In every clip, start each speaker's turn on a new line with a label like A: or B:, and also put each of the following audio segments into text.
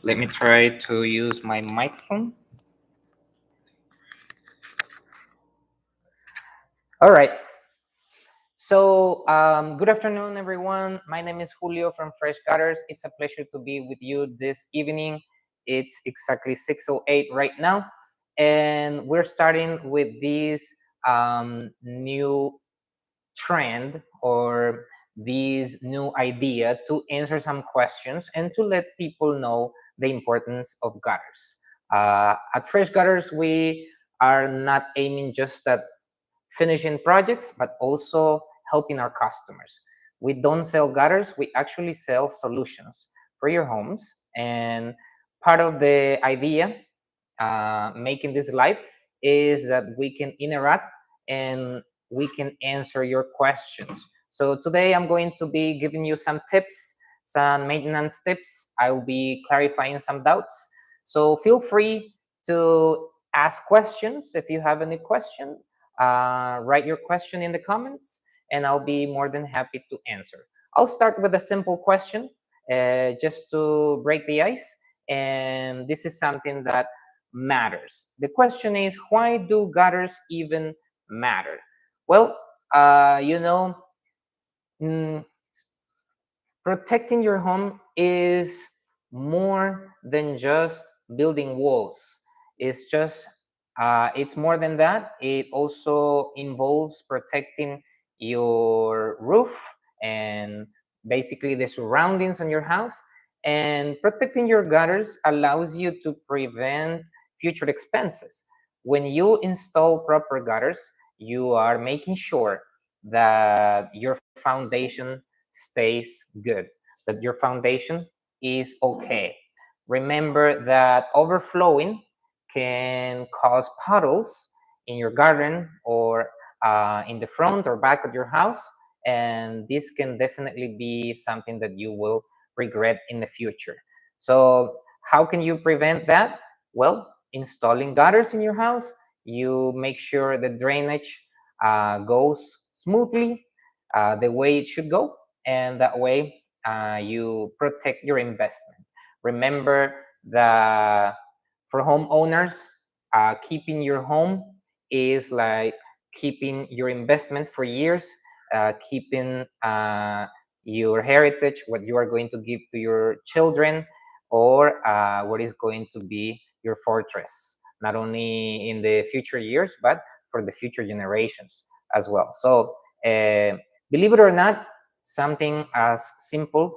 A: Let me try to use my microphone. All right. So, good afternoon, everyone. My name is Julio from Fresh Gutters. It's a pleasure to be with you this evening. It's exactly 6:08 right now, and we're starting with this new trend or this new idea to answer some questions and to let people know the importance of gutters. At Fresh Gutters, we are not aiming just at finishing projects, but also helping our customers. We don't sell gutters, we actually sell solutions for your homes. And part of the idea making this live is that we can interact and we can answer your questions. So today I'm going to be giving you some tips, some maintenance tips. I'll be clarifying some doubts. So feel free to ask questions if you have any question. Write your question in the comments and I'll be more than happy to answer. I'll start with a simple question just to break the ice. And this is something that matters. The question is, why do gutters even matter? Well, you know, mm, protecting your home is more than just building walls. It's more than that. It also involves protecting your roof and basically the surroundings on your house. And protecting your gutters allows you to prevent future expenses. When you install proper gutters, you are making sure that your foundation stays good, that your foundation is okay. Remember that overflowing can cause puddles in your garden or in the front or back of your house, and this can definitely be something that you will regret in the future. So, how can you prevent that? Well, installing gutters in your house, you make sure the drainage goes smoothly the way it should go, and that way you protect your investment. Remember that for homeowners, keeping your home is like keeping your investment for years, keeping your heritage, what you are going to give to your children, or what is going to be your fortress, not only in the future years, but for the future generations as well. So, believe it or not, something as simple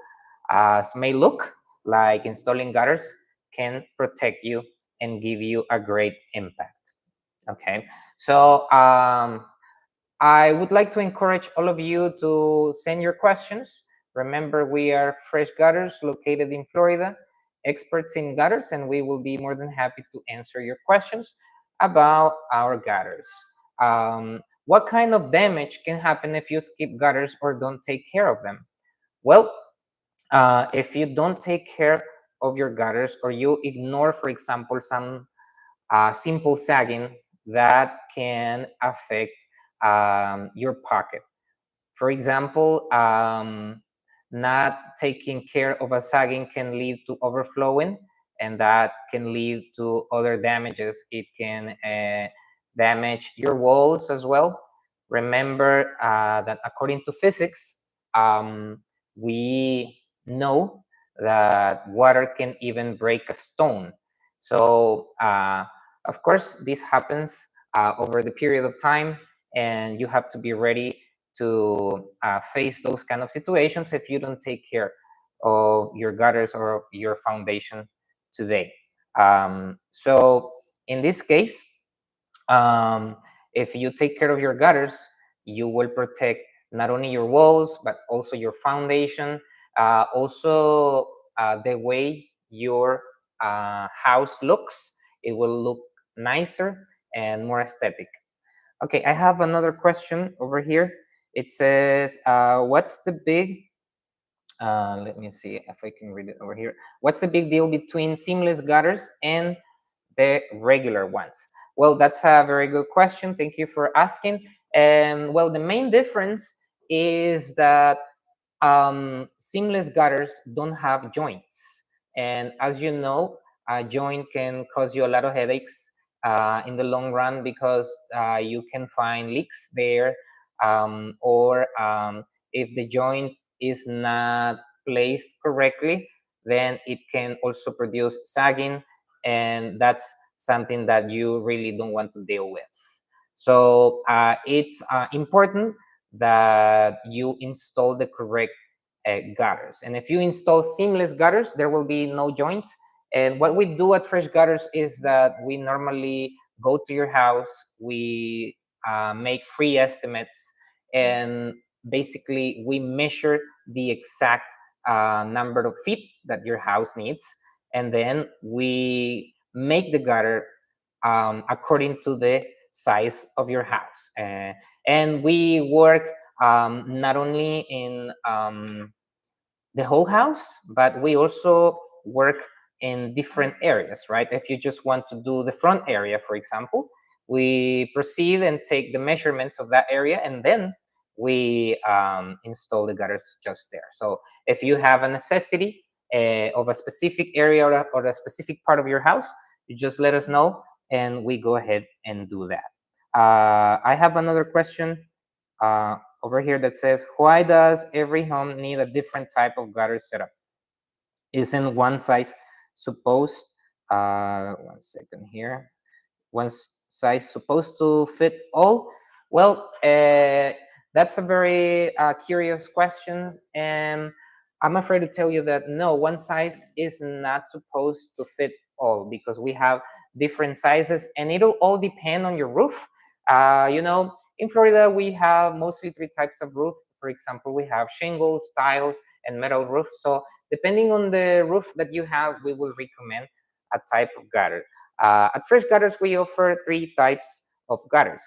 A: as may look like installing gutters can protect you and give you a great impact. Okay, so I would like to encourage all of you to send your questions. Remember, we are Fresh Gutters located in Florida, experts in gutters, and we will be more than happy to answer your questions about our gutters. What kind of damage can happen if you skip gutters or don't take care of them? Well, if you don't take care of your gutters or you ignore, for example, some simple sagging, that can affect your pocket. For example, not taking care of a sagging can lead to overflowing, and that can lead to other damages. It can damage your walls as well. Remember that according to physics, we know that water can even break a stone. So, of course, this happens over the period of time, and you have to be ready to face those kind of situations if you don't take care of your gutters or your foundation today. So, in this case, um, if you take care of your gutters, you will protect not only your walls but also your foundation, also the way your house looks. It will look nicer and more aesthetic. Okay, I have another question over here. It says, what's the big, let me see if I can read it over here. What's the big deal between seamless gutters and the regular ones? Well, that's a very good question. Thank you for asking. And well, the main difference is that seamless gutters don't have joints. And as you know, a joint can cause you a lot of headaches in the long run, because you can find leaks there, or if the joint is not placed correctly, then it can also produce sagging, and that's something that you really don't want to deal with. So it's important that you install the correct gutters. And if you install seamless gutters, there will be no joints. And what we do at Fresh Gutters is that we normally go to your house, we make free estimates, and basically we measure the exact number of feet that your house needs, and then we make the gutter according to the size of your house. And we work not only in the whole house, but we also work in different areas, right? If you just want to do the front area, for example, we proceed and take the measurements of that area, and then we install the gutters just there. So if you have a necessity of a specific area, or a specific part of your house, you just let us know, and we go ahead and do that. I have another question over here that says, why does every home need a different type of gutter setup? Isn't one size supposed, one second here, one size supposed to fit all? Well, that's a very curious question, and I'm afraid to tell you that no, one size is not supposed to fit all, because we have different sizes, and it'll all depend on your roof. In Florida, we have mostly three types of roofs. For example, we have shingles, tiles, and metal roof. So depending on the roof that you have, we will recommend a type of gutter. At Fresh Gutters, we offer three types of gutters.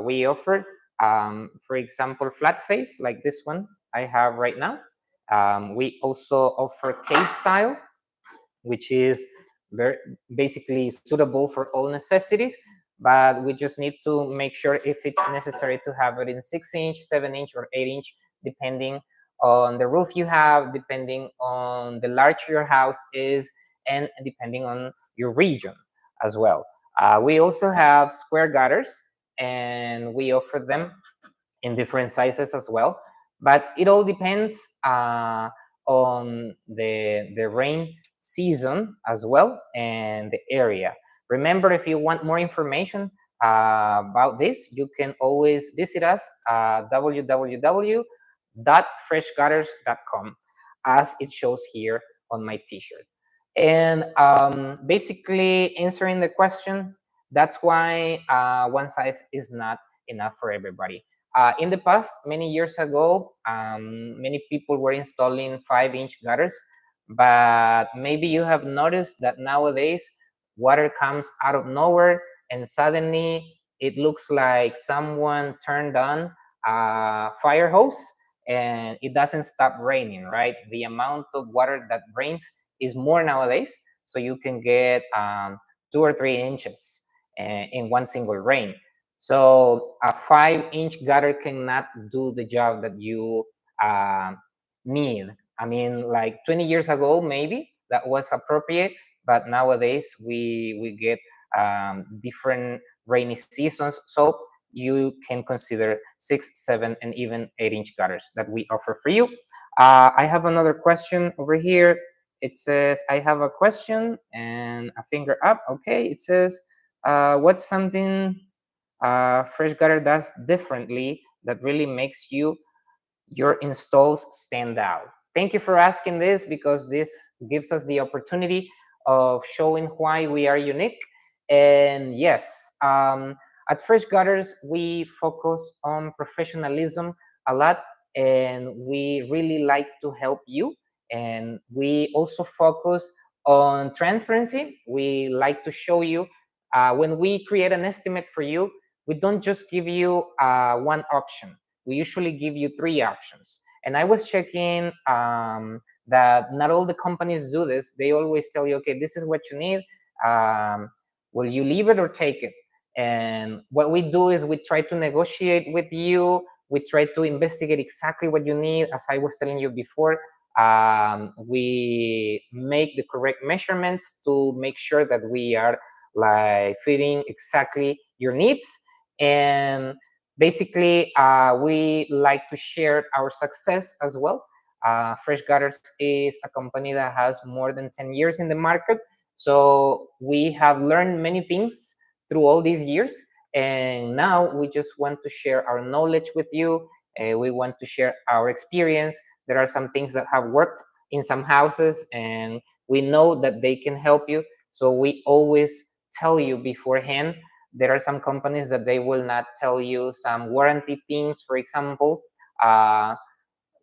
A: We offer, for example, flat face, like this one I have right now. We also offer case style, which is very basically suitable for all necessities, but we just need to make sure if it's necessary to have it in 6-inch, 7-inch, or 8-inch, depending on the roof you have, depending on the large your house is, and depending on your region as well. We also have square gutters, and we offer them in different sizes as well. But it all depends on the rain season as well, and the area. Remember, if you want more information about this, you can always visit us www.freshgutters.com, as it shows here on my t-shirt. And basically answering the question, that's why one size is not enough for everybody. In the past, many years ago, many people were installing 5-inch gutters, but maybe you have noticed that nowadays water comes out of nowhere, and suddenly it looks like someone turned on a fire hose, and it doesn't stop raining, right? The amount of water that rains is more nowadays, so you can get 2 or 3 inches in one single rain. So a 5-inch gutter cannot do the job that you need. I mean, like 20 years ago, maybe that was appropriate, but nowadays we get different rainy seasons. So you can consider 6, 7, and even 8-inch gutters that we offer for you. I have another question over here. It says, I have a question, and a finger up. Okay, it says, what's something Fresh Gutter does differently that really makes your installs stand out? Thank you for asking this, because this gives us the opportunity of showing why we are unique. And yes, at Fresh Gutters, we focus on professionalism a lot, and we really like to help you. And we also focus on transparency. We like to show you when we create an estimate for you, we don't just give you one option. We usually give you 3 options. And I was checking that not all the companies do this. They always tell you, okay, this is what you need. Will you leave it or take it? And what we do is we try to negotiate with you. We try to investigate exactly what you need. As I was telling you before, We make the correct measurements to make sure that we are like fitting exactly your needs. And basically, we like to share our success as well. Fresh Gutters is a company that has more than 10 years in the market. So we have learned many things through all these years. And now we just want to share our knowledge with you. We want to share our experience. There are some things that have worked in some houses, and we know that they can help you. So we always tell you beforehand. There are some companies that they will not tell you some warranty things, for example.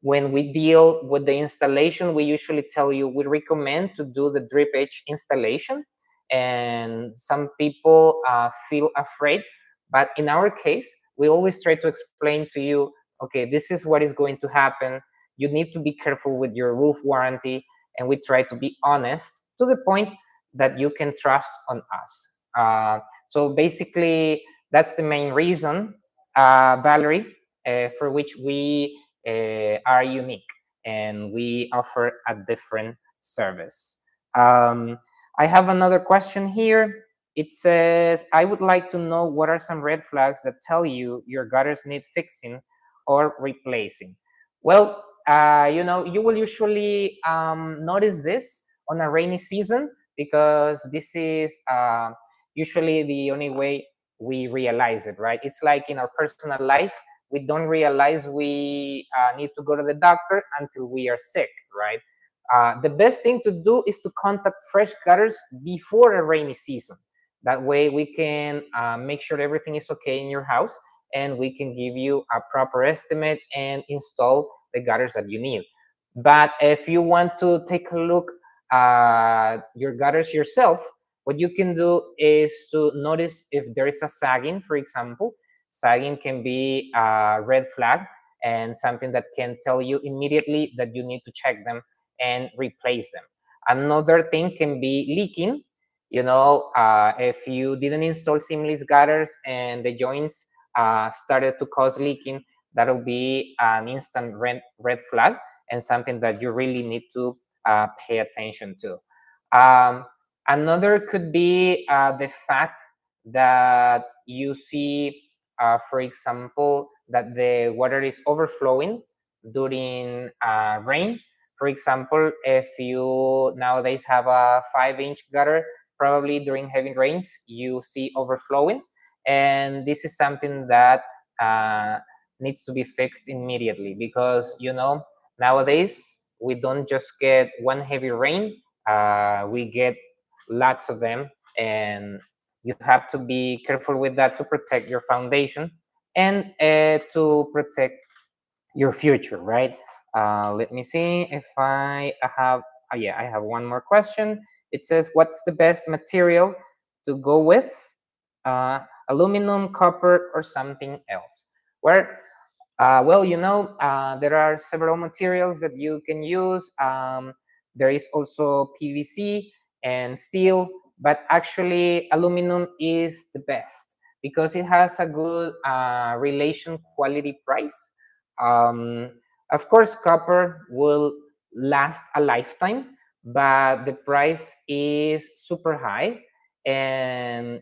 A: When we deal with the installation, we usually tell you we recommend to do the drip edge installation. And some people feel afraid, but in our case, we always try to explain to you, okay, this is what is going to happen. You need to be careful with your roof warranty, and we try to be honest to the point that you can trust on us. So basically, that's the main reason, Valerie, for which we are unique and we offer a different service. Um, I have another question here. It says, I would like to know what are some red flags that tell you your gutters need fixing or replacing? Well, you will usually notice this on a rainy season, because this is usually the only way we realize it, right? It's like in our personal life, we don't realize we need to go to the doctor until we are sick, right? The best thing to do is to contact Fresh Gutters before a rainy season. That way we can make sure everything is okay in your house, and we can give you a proper estimate and install the gutters that you need. But if you want to take a look at your gutters yourself, what you can do is to notice if there is a sagging, for example. Sagging can be a red flag and something that can tell you immediately that you need to check them and replace them. Another thing can be leaking. If you didn't install seamless gutters and the joints started to cause leaking, that'll be an instant red flag and something that you really need to pay attention to. Um, Another could be the fact that you see, for example, that the water is overflowing during rain. For example, if you nowadays have a 5-inch gutter, probably during heavy rains, you see overflowing. And this is something that uh, needs to be fixed immediately, because, nowadays we don't just get one heavy rain, we get lots of them. And you have to be careful with that to protect your foundation and to protect your future, right? Let me see if I have, yeah, I have one more question. It says, what's the best material to go with? Aluminum, copper, or something else? There are several materials that you can use. There is also PVC and steel, but actually aluminum is the best because it has a good relation quality price. Um, of course, copper will last a lifetime, but the price is super high. And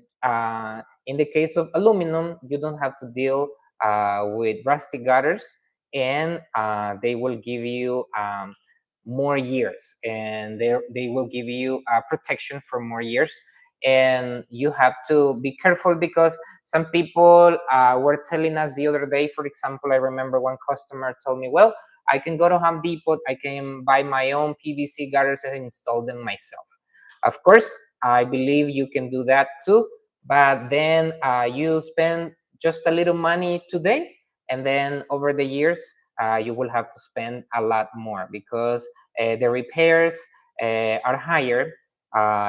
A: in the case of aluminum, you don't have to deal with rusty gutters, and they will give you more years, and they will give you protection for more years. And you have to be careful, because some people were telling us the other day, for example, I remember one customer told me, well, I can go to Home Depot, I can buy my own PVC gutters and install them myself. Of course, I believe you can do that too, but then you spend just a little money today, and then over the years you will have to spend a lot more, because the repairs are higher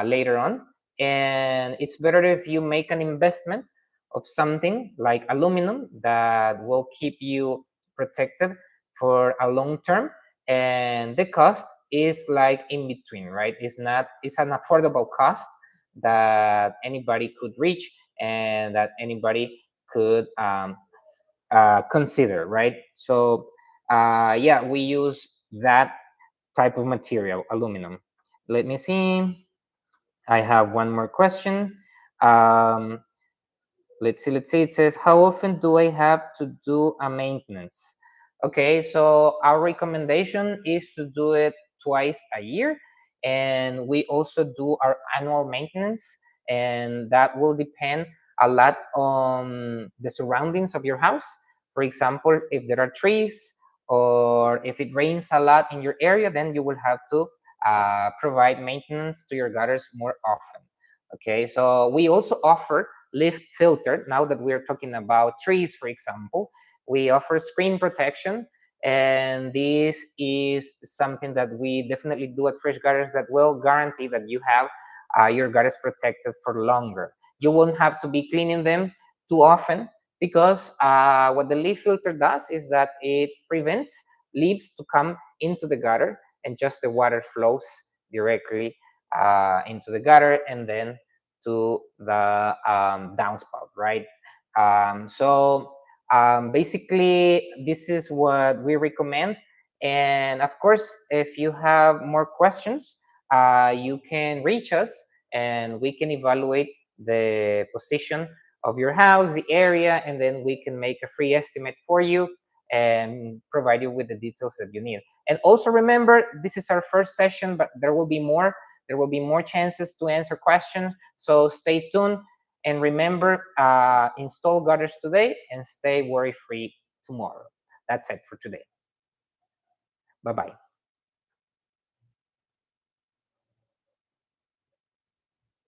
A: later on. And it's better if you make an investment of something like aluminum that will keep you protected for a long term, and the cost is like in between, right? It's an affordable cost that anybody could reach and that anybody could consider, right? So yeah, we use that type of material, aluminum. Let me see. I have one more question. Um, let's see. It says, how often do I have to do a maintenance? Okay, so our recommendation is to do it twice a year, and we also do our annual maintenance, and that will depend a lot on the surroundings of your house. For example, if there are trees or if it rains a lot in your area, then you will have to provide maintenance to your gutters more often. Okay, so we also offer leaf filter. Now that we're talking about trees, for example, we offer screen protection, and this is something that we definitely do at Fresh Gutters that will guarantee that you have your gutters protected for longer. You won't have to be cleaning them too often, because what the leaf filter does is that it prevents leaves to come into the gutter, and just the water flows directly into the gutter and then to the downspout, right? Basically, this is what we recommend. And of course, if you have more questions, you can reach us and we can evaluate the position of your house, the area, and then we can make a free estimate for you and provide you with the details that you need. And also remember, this is our first session, but there will be more. There will be more chances to answer questions. So stay tuned. And remember, install gutters today and stay worry-free tomorrow. That's it for today. Bye-bye.